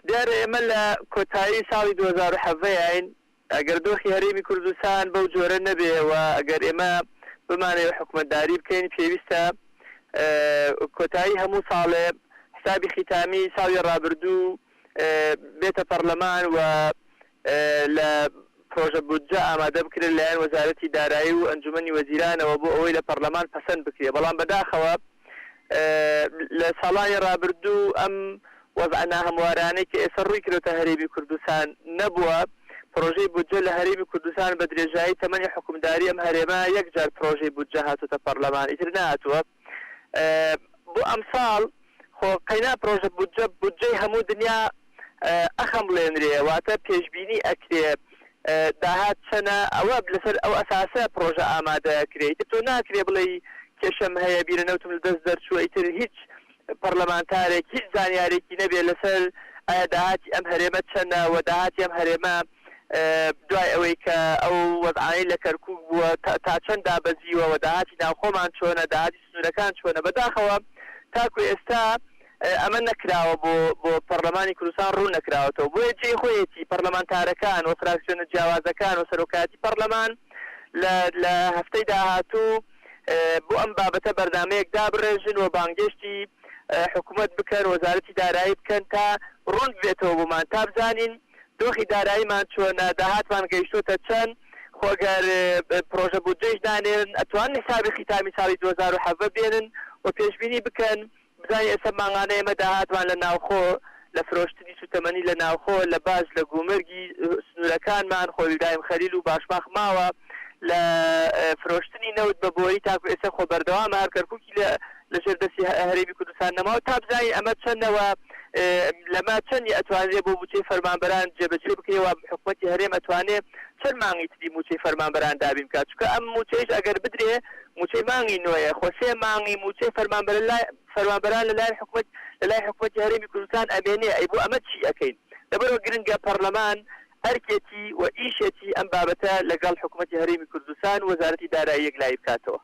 دیار ئێمە لە کۆتایی ساڵی 2017 ئەگەر دۆخی هەرێمی کوردستان بەو جۆرە نەبێەوە ئەگەر ئێمە بمانەوە حکومەتداری بکەین پێویستە کۆتایی هەموو ساڵێ حسابی ختامی ساڵی ڕابردوو بێتە پەرلەمان و لە پرۆژە بودجە ئامادە بکرێت لەلایەن وەزارەتی دارایی و ئەنجومەنی وەزیرانەوە بۆ ئەوەی لە پەرلەمان پەسەند بکرێت بەڵام بەداخەوە لە ساڵانی ڕابردوو ئەم وەزع ناهەموارانەی کە ئێستا ڕووی کردوتە هەرێمی کوردستان نەبووە پرۆژەی بودجە لە هەرێمی کوردستان بە درێژایی تەمەنی حکومداری ئەم هەرێمە یەکجار پرۆژەی بودجە هاتوتە پەرلەمان ئیتر نهاتووە بۆ ئەمساڵ خۆ قەینا پرۆژە بودجەی هەموو دنیا ئەخەم بڵێنرێ واتە پێشبینی ئەکرێ داهات چەنە ئەوە لەسەر ئەو ئەساسە پرۆژە ئامادەکرێت تۆ ناکرێ بڵێ کێشەم هەیە بیرەنەوتم لە دەست دەرچووە ئیتر هیچ پەرلەمانتارێک هیچ زانیارێکی نەبێ لەسەر ئایا داهاتی ئەم هەرێمە چەندە و داهاتی ئەم هەرێمە دوای ئەوەی کە ئەو وەزعانەی لە کەرکووک بووە تا چەند دابەزیوە و داهاتی ناوخۆمان چۆنە داهاتی سنوورەکان چۆنە بەداخەوە تاکو ئێستا ئەمە نەکراوە بۆ پەرلەمانی کوردستان ڕوو نەکراوەتەوە بۆیە جێی خۆیەتی پەرلەمانتارەکان و فراکسیۆنە جیاوازەکان و سەرۆکاتی پەرلەمان لە هەفتەی داهاتوو بۆ ئەم بابەتە بەردامەیەک دابڕێژن و بانگشتی حکوومەت بکەن وەزارەتی دارایی بکەن تا ڕوون بێتەوە بۆمان تا بزانین دۆخی داراییمان چۆنە داهاتمان گەیشتۆتە چەند خۆگەر پرۆژە بودجەیش دانێن ئەتوان حسابی ختامی ساڵی 2017 بێنن و پێشبینی بکەن بزانین ئێستا ماڵانە ئێمە داهاتمان لە ناوخۆ لە فرۆشتنی سوتەمەنی لە ناوخۆ لە باش لە گومرگی سنوورەکانمان خۆویدایم خەلیل و باشماخ ماوە لە فرۆشتنی نەوت بە بۆی تاکو ئێستا خۆ بەردەوام هەر کەرکووکی لە ژێردەستی هەرێمی کوردستان نەماوە تا بزانین ئەمە چەندەوە لەما چەندی ئەتوانێت بۆ موچەی فەرمانبەران جێبەجێ بکەیەوە حکوومەتی هەرێم ئەتوانێت چەند مانگی تری موچەی فەرمانبەران دابین بکات چونکە ئەم موچەیش ئەگەر بدرێ موچەی مانگی نوێیە خۆ سێ مانگی موچەی فەرمانبەران لەلایەن حکوومەتی هەرێمی کوردستان ئەبێنێ ئەی بۆ ئەمە چی ئەەکەین لەبەرەوە گرنگە پەرلەمان ئەرکێتی و ئیشێتی ئەم بابەتە لەگەڵ حکوومەتی هەرێمی کوردستان وەزارەتی دارایی یەکلایی بکاتەوە